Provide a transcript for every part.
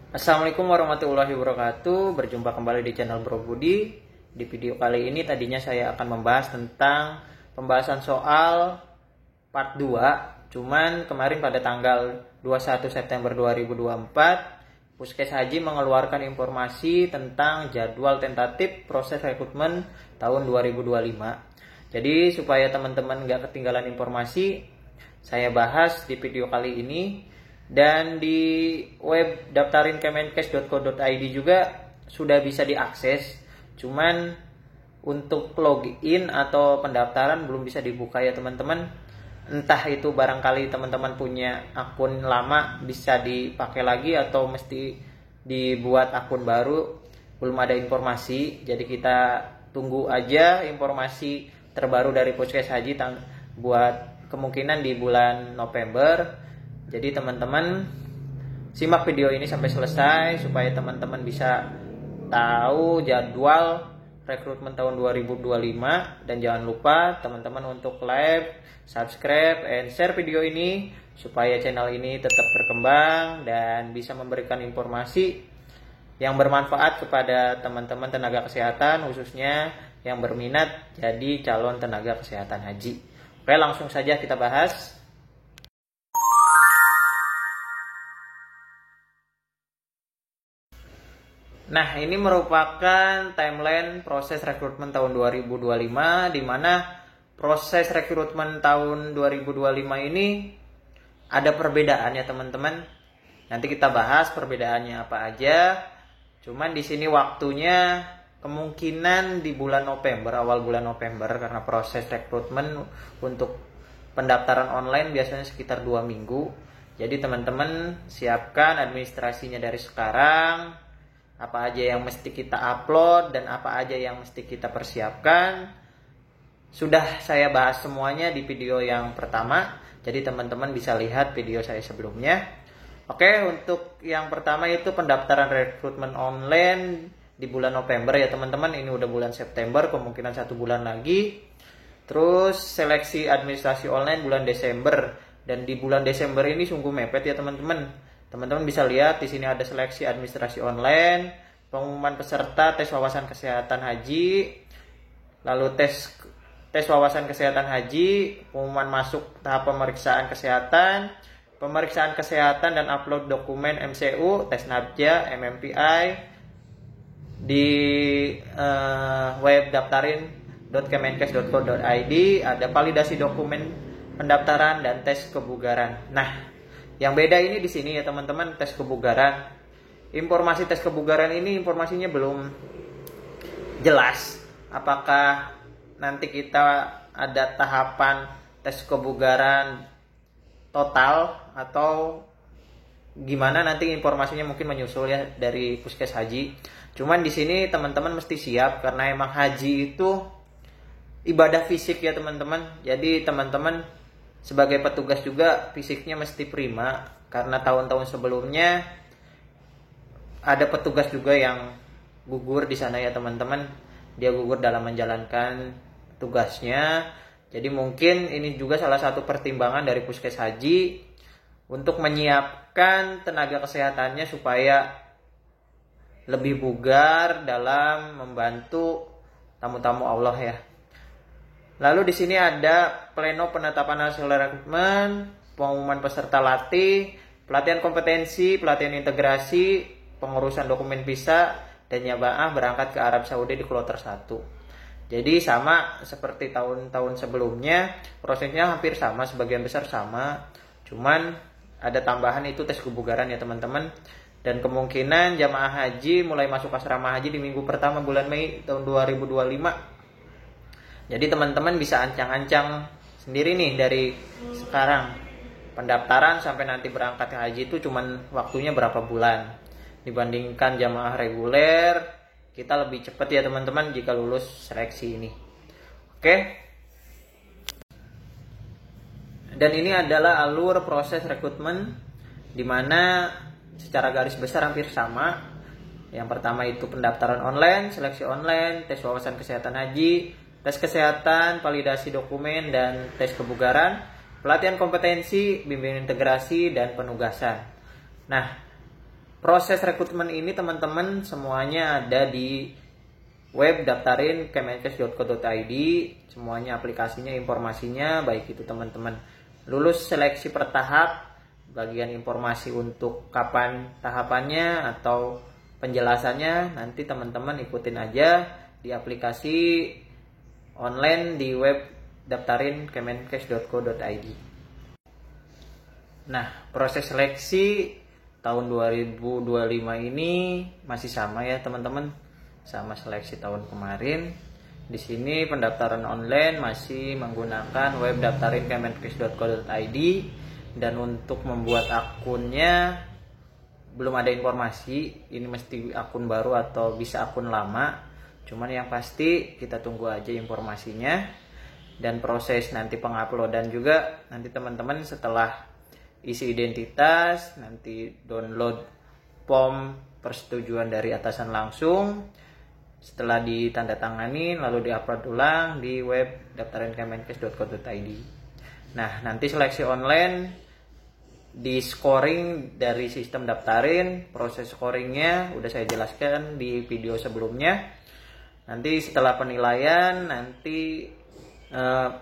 Assalamualaikum warahmatullahi wabarakatuh. Berjumpa kembali di channel Bro Budi. Di video kali ini tadinya saya akan membahas tentang pembahasan soal part 2. Cuman kemarin pada tanggal 21 September 2024 Puskes Haji mengeluarkan informasi tentang jadwal tentatif proses rekrutmen tahun 2025. Jadi supaya teman-teman gak ketinggalan informasi, saya bahas di video kali ini. Dan di web daftarin kemenkes.co.id juga sudah bisa diakses. Cuman untuk login atau pendaftaran belum bisa dibuka ya teman-teman. Entah itu barangkali teman-teman punya akun lama bisa dipakai lagi atau mesti dibuat akun baru. Belum ada informasi. Jadi kita tunggu aja informasi terbaru dari Puskes Haji buat kemungkinan di bulan November. Jadi teman-teman simak video ini sampai selesai supaya teman-teman bisa tahu jadwal rekrutmen tahun 2025. Dan jangan lupa teman-teman untuk like, subscribe, and share video ini supaya channel ini tetap berkembang dan bisa memberikan informasi yang bermanfaat kepada teman-teman tenaga kesehatan, khususnya yang berminat jadi calon tenaga kesehatan haji. Oke, langsung saja kita bahas. Nah, ini merupakan timeline proses rekrutmen tahun 2025, di mana proses rekrutmen tahun 2025 ini ada perbedaan ya teman-teman. Nanti kita bahas perbedaannya apa aja. Cuman di sini waktunya kemungkinan di bulan November, awal bulan November, karena proses rekrutmen untuk pendaftaran online biasanya sekitar 2 minggu. Jadi teman-teman siapkan administrasinya dari sekarang. Apa aja yang mesti kita upload dan apa aja yang mesti kita persiapkan sudah saya bahas semuanya di video yang pertama. Jadi teman-teman bisa lihat video saya sebelumnya. Oke, untuk yang pertama itu pendaftaran rekrutmen online di bulan November ya teman-teman. Ini udah bulan September, kemungkinan 1 bulan lagi. Terus seleksi administrasi online bulan Desember. Dan di bulan Desember ini sungguh mepet ya teman-teman. Teman-teman bisa lihat di sini ada seleksi administrasi online, pengumuman peserta tes wawasan kesehatan haji, lalu tes wawasan kesehatan haji, pengumuman masuk tahap pemeriksaan kesehatan dan upload dokumen MCU, tes NABJA, MMPI di web daftarin.kemenkes.co.id, ada validasi dokumen pendaftaran dan tes kebugaran. Nah, yang beda ini di sini ya teman-teman, tes kebugaran. Informasi tes kebugaran ini informasinya belum jelas. Apakah nanti kita ada tahapan tes kebugaran total atau gimana, nanti informasinya mungkin menyusul ya dari Puskes Haji. Cuman di sini teman-teman mesti siap karena emang haji itu ibadah fisik ya teman-teman. Jadi teman-teman sebagai petugas juga fisiknya mesti prima, karena tahun-tahun sebelumnya ada petugas juga yang gugur di sana ya teman-teman. Dia gugur dalam menjalankan tugasnya. Jadi mungkin ini juga salah satu pertimbangan dari Puskes Haji untuk menyiapkan tenaga kesehatannya supaya lebih bugar dalam membantu tamu-tamu Allah ya. Lalu di sini ada pleno penetapan hasil rekrutmen, pengumuman peserta latih, pelatihan kompetensi, pelatihan integrasi, pengurusan dokumen visa, dan jamaah berangkat ke Arab Saudi di kloter 1. Jadi sama seperti tahun-tahun sebelumnya, prosesnya hampir sama, sebagian besar sama. Cuman ada tambahan itu tes kebugaran ya teman-teman. Dan kemungkinan jamaah haji mulai masuk asrama haji di minggu pertama bulan Mei tahun 2025. Jadi teman-teman bisa ancang-ancang sendiri nih dari sekarang. Pendaftaran sampai nanti berangkat haji itu cuman waktunya berapa bulan. Dibandingkan jamaah reguler, kita lebih cepat ya teman-teman jika lulus seleksi ini. Oke. Dan ini adalah alur proses rekrutmen di mana secara garis besar hampir sama. Yang pertama itu pendaftaran online, seleksi online, tes wawasan kesehatan haji, tes kesehatan, validasi dokumen, dan tes kebugaran, pelatihan kompetensi, bimbingan integrasi, dan penugasan. Nah, Proses rekrutmen ini teman-teman semuanya ada di web daftarin kemenkes.co.id, semuanya aplikasinya, informasinya, baik itu teman-teman lulus seleksi bertahap, bagian informasi untuk kapan tahapannya atau penjelasannya nanti teman-teman ikutin aja di aplikasi online di web daftarin kemenkes.co.id. Nah, proses seleksi tahun 2025 ini masih sama ya teman-teman, sama seleksi tahun kemarin. Di sini pendaftaran online masih menggunakan web daftarin kemenkes.co.id, dan untuk membuat akunnya belum ada informasi ini mesti akun baru atau bisa akun lama. Cuman yang pasti kita tunggu aja informasinya, dan proses nanti penguploadan juga nanti teman-teman setelah isi identitas, nanti download form persetujuan dari atasan langsung. Setelah ditandatangani lalu diupload ulang di web daftarin kemenkes.co.id. Nah, nanti seleksi online di scoring dari sistem daftarin. Proses scoringnya udah saya jelaskan di video sebelumnya. Nanti setelah penilaian nanti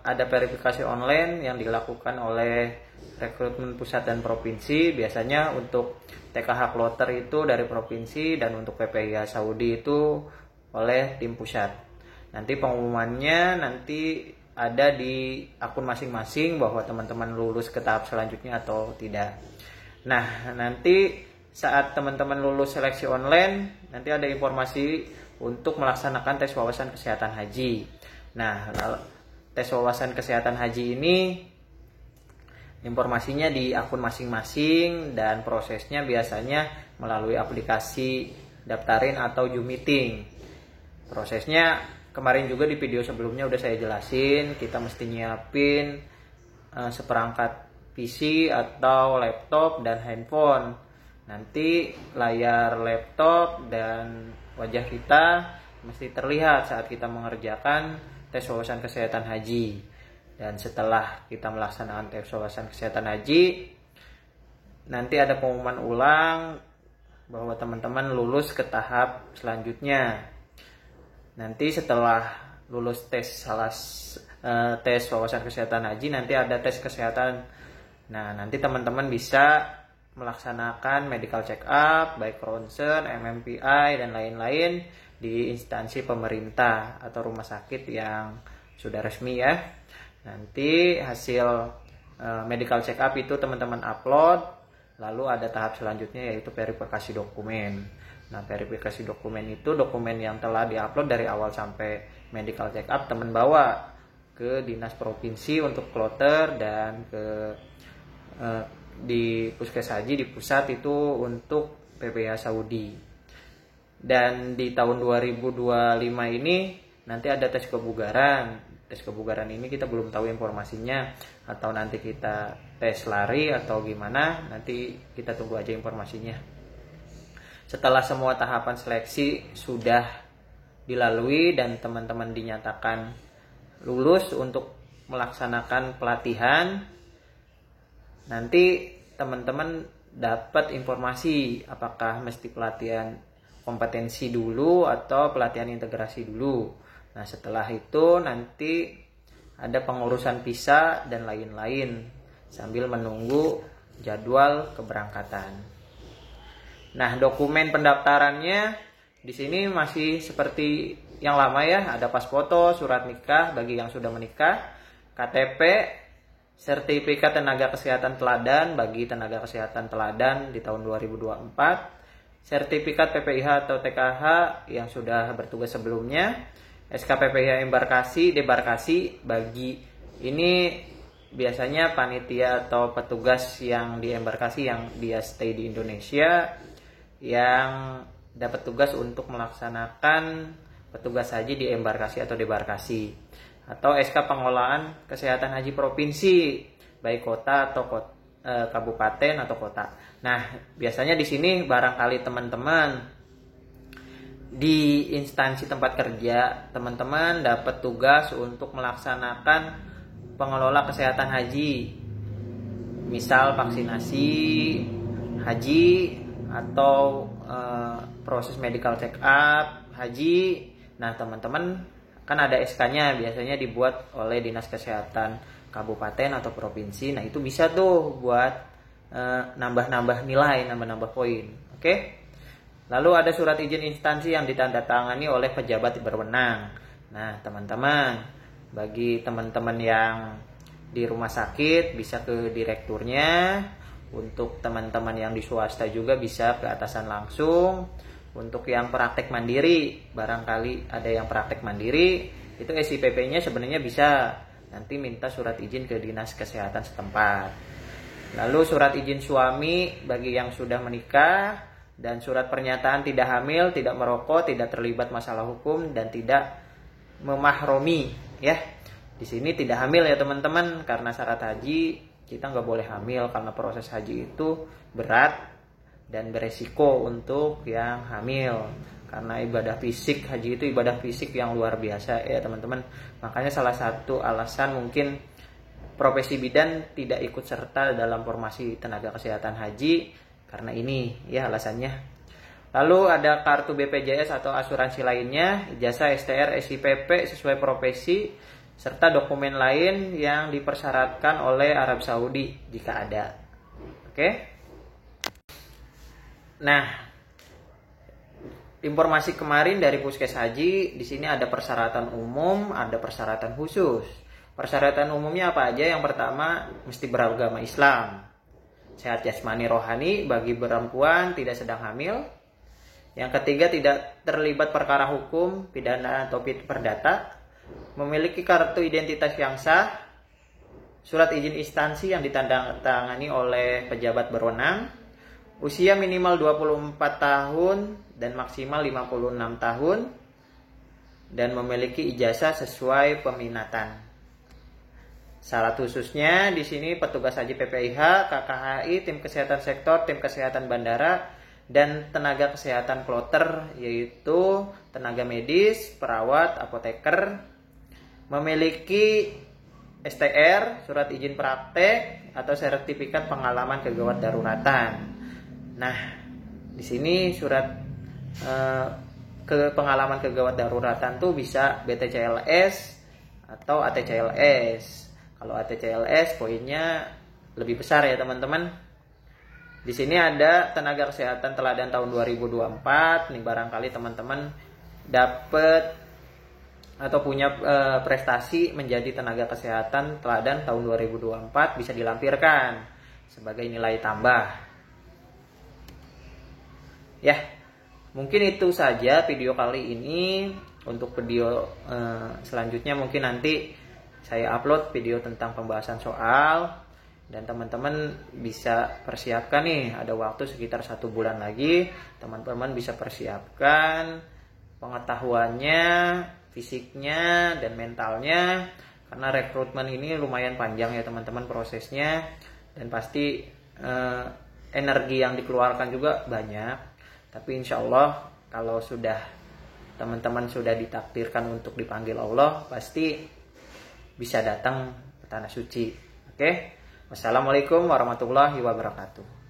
ada verifikasi online yang dilakukan oleh rekrutmen pusat dan provinsi. Biasanya untuk TKH kloter itu dari provinsi, dan untuk PPIH Saudi itu oleh tim pusat. Nanti pengumumannya nanti ada di akun masing-masing bahwa teman-teman lulus ke tahap selanjutnya atau tidak. Nah, nanti saat teman-teman lulus seleksi online nanti ada informasi untuk melaksanakan tes wawasan kesehatan haji. Nah, tes wawasan kesehatan haji ini informasinya di akun masing-masing, dan prosesnya biasanya melalui aplikasi daftarin atau Zoom meeting. Prosesnya kemarin juga di video sebelumnya udah saya jelasin, kita mesti nyiapin seperangkat PC atau laptop dan handphone. Nanti layar laptop dan wajah kita mesti terlihat saat kita mengerjakan tes wawasan kesehatan haji. Dan setelah kita melaksanakan tes wawasan kesehatan haji, nanti ada pengumuman ulang bahwa teman-teman lulus ke tahap selanjutnya. Nanti setelah lulus tes wawasan kesehatan haji, nanti ada tes kesehatan. Nah, nanti teman-teman bisa melaksanakan medical check up, baik ronsen, MMPI, dan lain-lain di instansi pemerintah atau rumah sakit yang sudah resmi ya. Nanti hasil medical check up itu teman-teman upload, lalu ada tahap selanjutnya yaitu verifikasi dokumen. Nah, verifikasi dokumen itu dokumen yang telah diupload dari awal sampai medical check up teman bawa ke dinas provinsi untuk kloter, dan ke di puskes haji di pusat itu untuk PPIH Saudi. Dan di tahun 2025 ini nanti ada tes kebugaran. Tes kebugaran ini kita belum tahu informasinya, atau nanti kita tes lari atau gimana, nanti kita tunggu aja informasinya. Setelah semua tahapan seleksi sudah dilalui dan teman-teman dinyatakan lulus untuk melaksanakan pelatihan, nanti teman-teman dapat informasi apakah mesti pelatihan kompetensi dulu atau pelatihan integrasi dulu. Nah, setelah itu nanti ada pengurusan visa dan lain-lain sambil menunggu jadwal keberangkatan. Nah, dokumen pendaftarannya di sini masih seperti yang lama ya, ada pas foto, surat nikah bagi yang sudah menikah, KTP, sertifikat tenaga kesehatan teladan bagi tenaga kesehatan teladan di tahun 2024, sertifikat PPIH atau TKH yang sudah bertugas sebelumnya, SKPPIH debarkasi bagi ini biasanya panitia atau petugas yang di embarkasi yang dia stay di Indonesia yang dapat tugas untuk melaksanakan petugas haji di embarkasi atau debarkasi, atau SK pengelolaan kesehatan haji provinsi baik kota atau kabupaten atau kota. Nah, biasanya di sini barangkali teman-teman di instansi tempat kerja teman-teman dapat tugas untuk melaksanakan pengelola kesehatan haji, misal vaksinasi haji atau proses medical check up haji. Nah teman-teman kan ada SK-nya, biasanya dibuat oleh Dinas Kesehatan Kabupaten atau Provinsi. Nah itu bisa tuh buat nambah-nambah nilai, nambah-nambah poin. Oke. Lalu ada surat izin instansi yang ditandatangani oleh pejabat berwenang. Nah teman-teman, bagi teman-teman yang di rumah sakit bisa ke direkturnya. Untuk teman-teman yang di swasta juga bisa ke atasan langsung. Untuk yang praktek mandiri, barangkali ada yang praktek mandiri, itu SIPP-nya sebenarnya bisa nanti minta surat izin ke Dinas Kesehatan setempat. Lalu surat izin suami bagi yang sudah menikah, dan surat pernyataan tidak hamil, tidak merokok, tidak terlibat masalah hukum, dan tidak memahromi. Ya, di sini tidak hamil ya teman-teman, karena syarat haji kita nggak boleh hamil karena proses haji itu berat dan beresiko untuk yang hamil, karena ibadah fisik haji itu ibadah fisik yang luar biasa ya teman-teman. Makanya salah satu alasan mungkin profesi bidan tidak ikut serta dalam formasi tenaga kesehatan haji karena ini ya alasannya. Lalu ada kartu BPJS atau asuransi lainnya, ijazah, STR, SIPP sesuai profesi, serta dokumen lain yang dipersyaratkan oleh Arab Saudi jika ada. Oke. Nah, informasi kemarin dari Puskes Haji, di sini ada persyaratan umum, ada persyaratan khusus. Persyaratan umumnya apa aja? Yang pertama, mesti beragama Islam. Sehat jasmani rohani bagi perempuan, tidak sedang hamil. Yang ketiga, tidak terlibat perkara hukum, pidana atau perdata. Memiliki kartu identitas yang sah, surat izin instansi yang ditandatangani oleh pejabat berwenang, usia minimal 24 tahun dan maksimal 56 tahun, dan memiliki ijazah sesuai peminatan. Syarat khususnya di sini petugas haji PPIH, KKHI, tim kesehatan sektor, tim kesehatan bandara, dan tenaga kesehatan kloter, yaitu tenaga medis, perawat, apoteker, memiliki STR, surat izin praktek, atau sertifikat pengalaman kegawat daruratan. Nah, di sini surat pengalaman kegawat daruratan tuh bisa BTCLS atau ATCLS. Kalau ATCLS poinnya lebih besar ya teman-teman. Di sini ada tenaga kesehatan teladan tahun 2024. Nih barangkali teman-teman dapat atau punya prestasi menjadi tenaga kesehatan teladan tahun 2024, bisa dilampirkan sebagai nilai tambah. Ya, mungkin itu saja video kali ini. Untuk video selanjutnya mungkin nanti saya upload video tentang pembahasan soal, dan teman-teman bisa persiapkan nih, ada waktu sekitar 1 bulan lagi, teman-teman bisa persiapkan pengetahuannya, fisiknya, dan mentalnya, karena rekrutmen ini lumayan panjang ya teman-teman prosesnya, dan pasti energi yang dikeluarkan juga banyak. Tapi insya Allah kalau sudah teman-teman sudah ditakdirkan untuk dipanggil Allah, pasti bisa datang ke tanah suci. Oke. Wassalamualaikum warahmatullahi wabarakatuh.